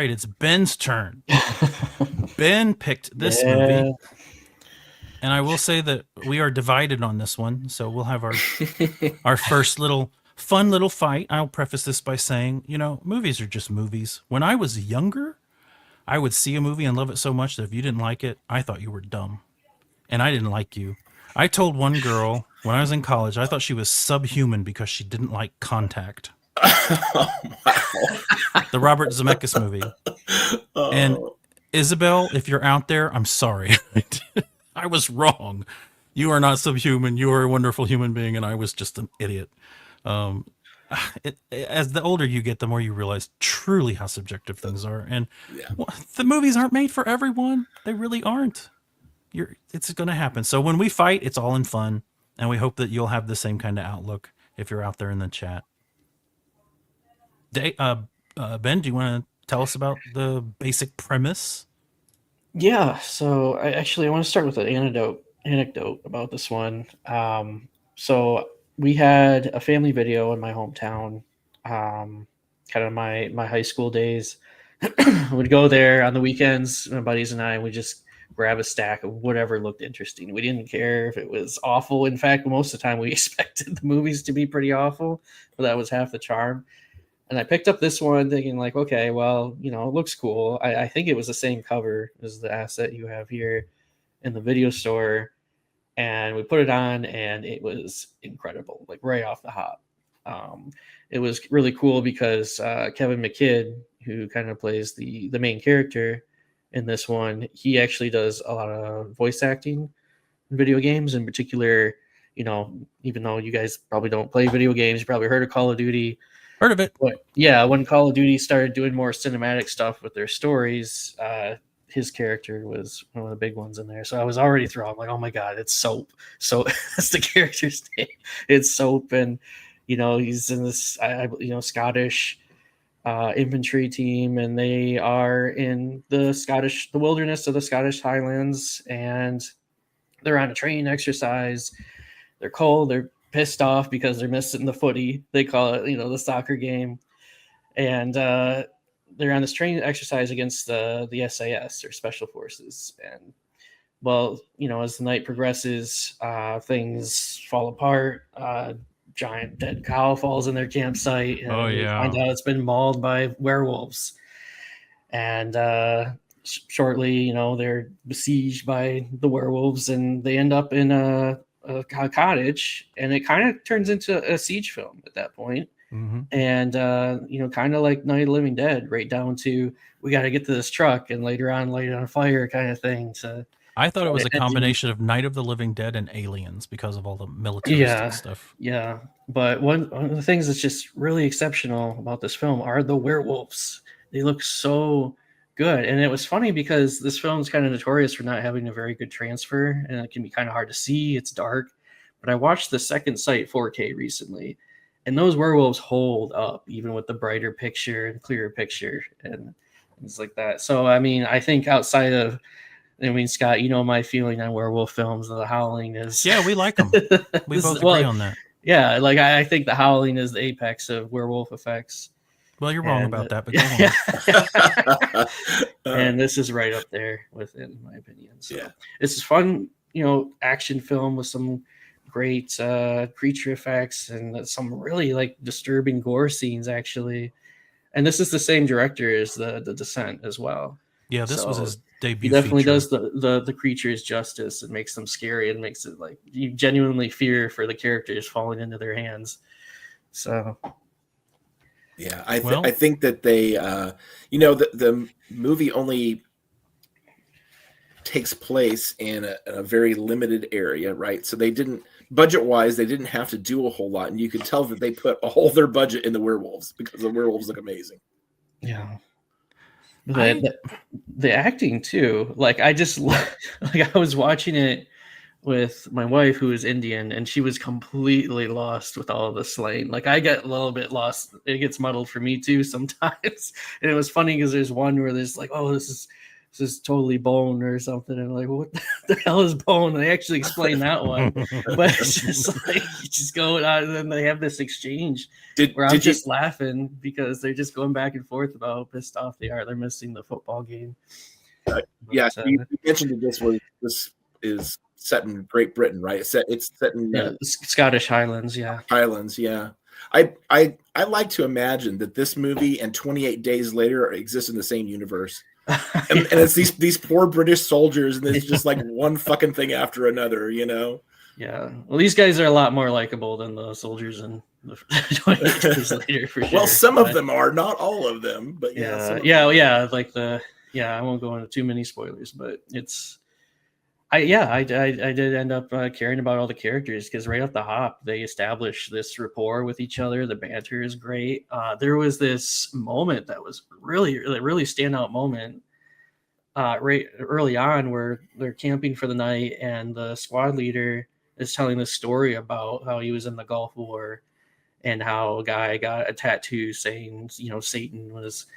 right, it's Ben's turn. Ben picked this Yeah. movie, and I will say that we are divided on this one. So we'll have our first fun little fight. I'll preface this by saying, movies are just movies. When I was younger, I would see a movie and love it so much that if you didn't like it, I thought you were dumb. And I didn't like you. I told one girl when I was in college, I thought she was subhuman because she didn't like Contact, the Robert Zemeckis movie. And Oh, Isabel, if you're out there, I'm sorry. I was wrong. You are not subhuman. You are a wonderful human being, and I was just an idiot. Um, as the older you get, the more you realize truly how subjective things are. And yeah. the movies aren't made for everyone. They really aren't. It's going to happen. So when we fight, it's all in fun, and we hope that you'll have the same kind of outlook if you're out there in the chat. Ben, do you want to tell us about the basic premise? Yeah, so I want to start with an anecdote about this one. So we had a family video in my hometown, kind of my high school days. We'd go there on the weekends, my buddies and I. We just grab a stack of whatever looked interesting. We didn't care if it was awful. In fact, most of the time we expected the movies to be pretty awful, but that was half the charm. And I picked up this one thinking like, okay, well, it looks cool. I think it was the same cover as the asset you have here in the video store. And we put it on and it was incredible, like right off the hop. It was really cool because Kevin McKidd, who kind of plays the main character in this one, he actually does a lot of voice acting in video games. In particular, even though you guys probably don't play video games, you probably heard of Call of Duty. Heard of it. But yeah, when Call of Duty started doing more cinematic stuff with their stories, his character was one of the big ones in there. So I was already thrown like, oh my god, it's Soap. So that's the character's name. It's Soap, and he's in this Scottish infantry team, and they are in the wilderness of the Scottish Highlands, and they're on a training exercise. They're cold. They're pissed off because they're missing the footy. They call it, the soccer game. And they're on this training exercise against the SAS, or Special Forces. And, well, as the night progresses, things fall apart. Giant dead cow falls in their campsite. And they find out it's been mauled by werewolves. And shortly, they're besieged by the werewolves, and they end up in a cottage, and it kind of turns into a siege film at that point. Mm-hmm. And kind of like Night of the Living Dead, right down to we got to get to this truck and later on light it on fire kind of thing. I thought it was a combination of Night of the Living Dead and Aliens because of all the militaristic stuff. Yeah, but one of the things that's just really exceptional about this film are the werewolves. They look so good. And it was funny because this film's kind of notorious for not having a very good transfer, and it can be kind of hard to see. It's dark. But I watched the Second Sight 4K recently, and those werewolves hold up even with the brighter picture and clearer picture and things like that. So, I mean, I think outside of, Scott, my feeling on werewolf films, The Howling is... Yeah, we like them. We both agree on that. Yeah, like I think The Howling is the apex of werewolf effects. Well, you're wrong about that, but go on. And this is right up there with it, in my opinion. So this is fun, action film with some great creature effects and some really like disturbing gore scenes, actually. And this is the same director as the Descent as well. Yeah, this was his debut. He definitely feature. does the creatures justice and makes them scary and makes it like you genuinely fear for the characters falling into their hands. So. Yeah, I think that they, the movie only takes place in a very limited area, right? So they didn't, budget-wise, they didn't have to do a whole lot, and you could tell that they put all their budget in the werewolves because the werewolves look amazing. Yeah. The acting too, like I just like I was watching it with my wife, who is Indian, and she was completely lost with all of the slaying. Like I get a little bit lost. It gets muddled for me too sometimes. And it was funny because there's one where there's like, oh, this is this is totally bone or something. And I'm like, what the hell is bone? And they actually explain that one, but it's just like you just go out, and then they have this exchange where I'm just laughing because they're just going back and forth about how pissed off they are. They're missing the football game. Yeah, you mentioned that this is set in Great Britain, right? It's set in the Scottish Highlands. Yeah, Highlands. Yeah, I like to imagine that this movie and 28 Days Later exist in the same universe, and it's these poor British soldiers, and it's just like one fucking thing after another, you know? Yeah. Well, these guys are a lot more likable than the soldiers in the 28 Days Later, for sure. Well, some of them are, not all of them, but yeah. Like I won't go into too many spoilers, but I did end up caring about all the characters because right off the hop, they establish this rapport with each other. The banter is great. There was this moment that was really standout moment right early on where they're camping for the night, and the squad leader is telling the story about how he was in the Gulf War and how a guy got a tattoo saying, Satan was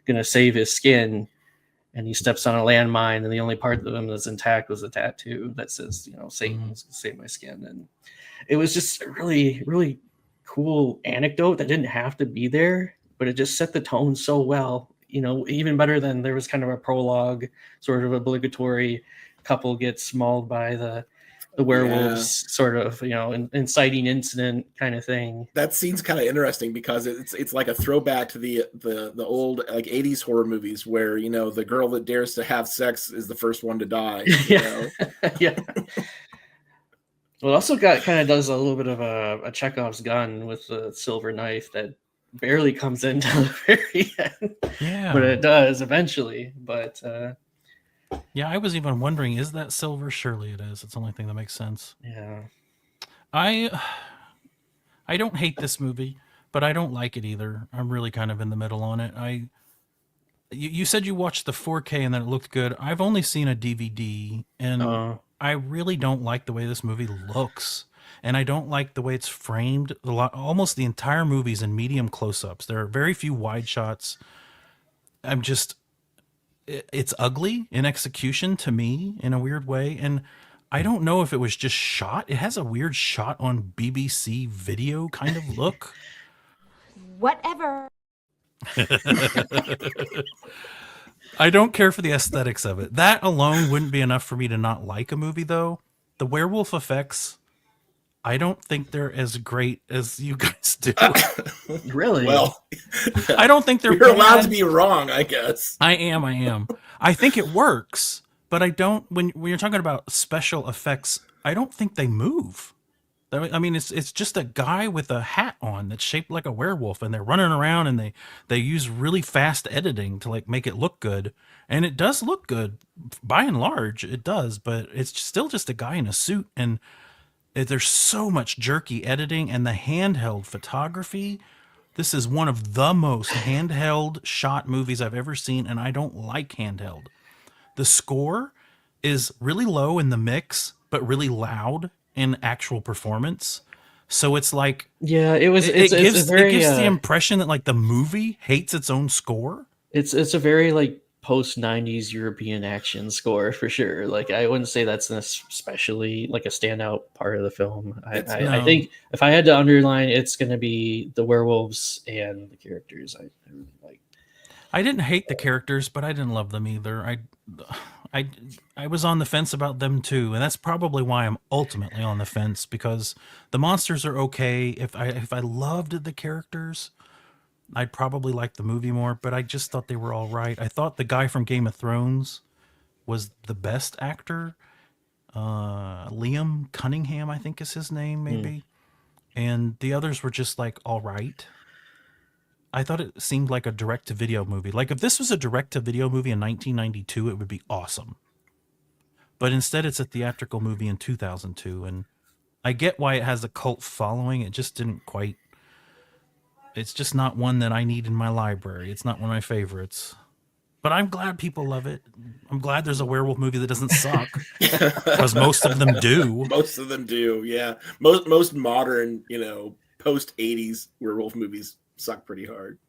going to save his skin. And he steps on a landmine, and the only part of him that's intact was a tattoo that says, Satan's gonna save my skin. And it was just a really, really cool anecdote that didn't have to be there, but it just set the tone so well. Even better than there was kind of a prologue, sort of obligatory couple gets mauled by the werewolves, sort of, inciting incident kind of thing. That scene's kind of interesting because it's like a throwback to the old like 80s horror movies where, the girl that dares to have sex is the first one to die. Yeah. Well, it also kind of does a little bit of a Chekhov's gun with the silver knife that barely comes in till the very end. Yeah. But it does eventually. But yeah, I was even wondering, is that silver? Surely it is. It's the only thing that makes sense. Yeah. I don't hate this movie, but I don't like it either. I'm really kind of in the middle on it. You said you watched the 4K and that it looked good. I've only seen a DVD, and I really don't like the way this movie looks. And I don't like the way it's framed. Almost the entire movie's in medium close-ups. There are very few wide shots. It's ugly in execution to me in a weird way. And I don't know if it was just shot. It has a weird shot on BBC video kind of look. Whatever. I don't care for the aesthetics of it. That alone wouldn't be enough for me to not like a movie, though. The werewolf effects, I don't think they're as great as you guys do. Really? Well, I don't think they're You're allowed to be wrong, I guess. I am. I think it works, but I don't. When you're talking about special effects, I don't think they move. I mean, it's just a guy with a hat on that's shaped like a werewolf, and they're running around, and they use really fast editing to like make it look good, and it does look good by and large. It does, but it's still just a guy in a suit, and there's so much jerky editing and the handheld photography. This is one of the most handheld shot movies I've ever seen, and I don't like handheld. The score is really low in the mix, but really loud in actual performance. So it's like, yeah, it gives the impression that like the movie hates its own score. It's a very like post-90s European action score for sure. Like I wouldn't say that's especially like a standout part of the film. I think if I had to underline, it's going to be the werewolves and the characters I really like. I didn't hate the characters, but I didn't love them either. I was on the fence about them too, and that's probably why I'm ultimately on the fence, because the monsters are okay. If I loved the characters, I'd probably like the movie more, but I just thought they were all right. I thought the guy from Game of Thrones was the best actor. Liam Cunningham, I think is his name, maybe. And the others were just like all right. I thought it seemed like a direct-to-video movie. Like if this was a direct-to-video movie in 1992, it would be awesome. But instead it's a theatrical movie in 2002, and I get why it has a cult following. It just didn't quite... It's just not one that I need in my library. It's not one of my favorites. But I'm glad people love it. I'm glad there's a werewolf movie that doesn't suck. Because most of them do. Most of them do, yeah. Most modern, post-80s werewolf movies suck pretty hard.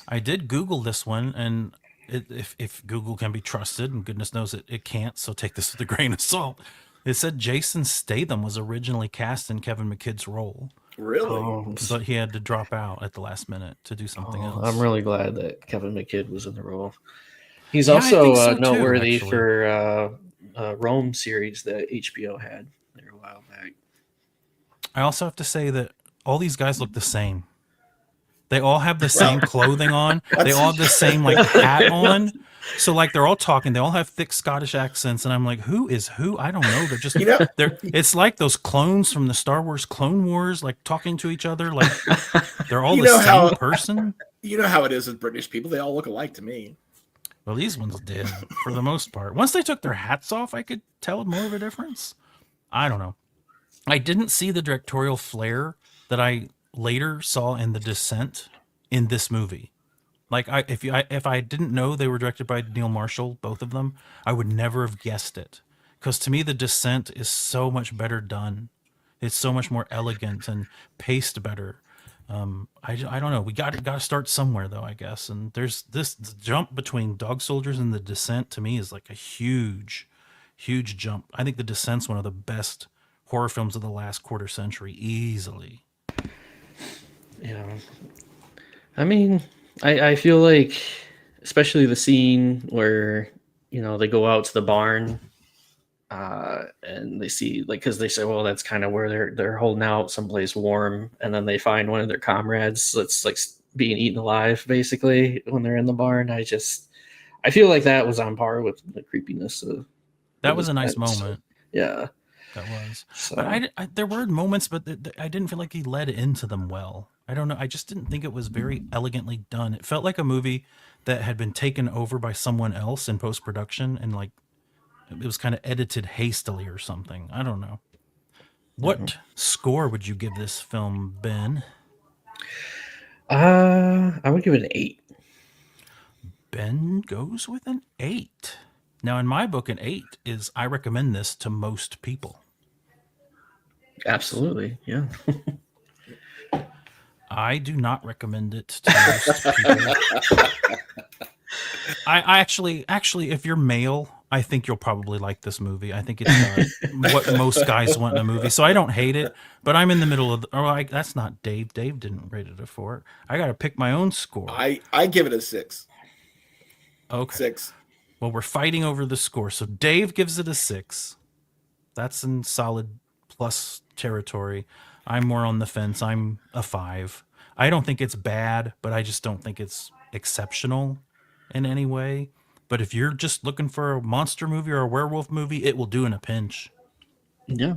I did Google this one, and if Google can be trusted, and goodness knows it can't, so take this with a grain of salt. It said Jason Statham was originally cast in Kevin McKidd's role, Really? Oh, but he had to drop out at the last minute to do something else. I'm really glad that Kevin McKidd was in the role. He's Yeah, I also think so too, noteworthy actually. for Rome series that HBO had there a while back. I also have to say that all these guys look the same. They all have the same clothing on. They all have the same like hat on. So like they're all talking. They all have thick Scottish accents, and I'm like, who is who? I don't know. They're just You know, they're. It's like those clones from the Star Wars Clone Wars, like talking to each other. Like they're all You the know same how- person. you know how it is with British people; they all look alike to me. Well, these ones did for the most part. Once they took their hats off, I could tell more of a difference. I don't know. I didn't see the directorial flair that I later saw in The Descent in this movie. Like if I didn't know they were directed by Neill Marshall, both of them, I would never have guessed it. Because to me, The Descent is so much better done. It's so much more elegant and paced better. I don't know. We got to start somewhere though, I guess. And there's this the jump between Dog Soldiers and The Descent to me is like a huge jump. I think The Descent's one of the best horror films of the last quarter century, easily. Yeah. I mean, I feel like, especially the scene where, they go out to the barn and they see, like, because they say, well, that's kind of where they're holding out someplace warm. And then they find one of their comrades that's like being eaten alive, basically, when they're in the barn. I feel like that was on par with the creepiness of That was a nice Descent. moment. Yeah. That was. So, But I there were moments, but I didn't feel like he led into them well. I don't know. I just didn't think it was very elegantly done. It felt like a movie that had been taken over by someone else in post production, and like it was kind of edited hastily or something. I don't know. What score would you give this film, Ben? I would give it an 8. Ben goes with an 8. Now, in my book, an 8 is I recommend this to most people. Absolutely. Yeah. I do not recommend it to most people. I actually, if you're male, I think you'll probably like this movie. I think it's what most guys want in a movie. So I don't hate it, but I'm in the middle of. That's not Dave. Dave didn't rate it a 4. I got to pick my own score. I give it a 6. Okay. 6. Well, we're fighting over the score. So Dave gives it a 6. That's in solid plus territory. I'm more on the fence. I'm a 5. I don't think it's bad, but I just don't think it's exceptional in any way. But if you're just looking for a monster movie or a werewolf movie, it will do in a pinch. Yeah.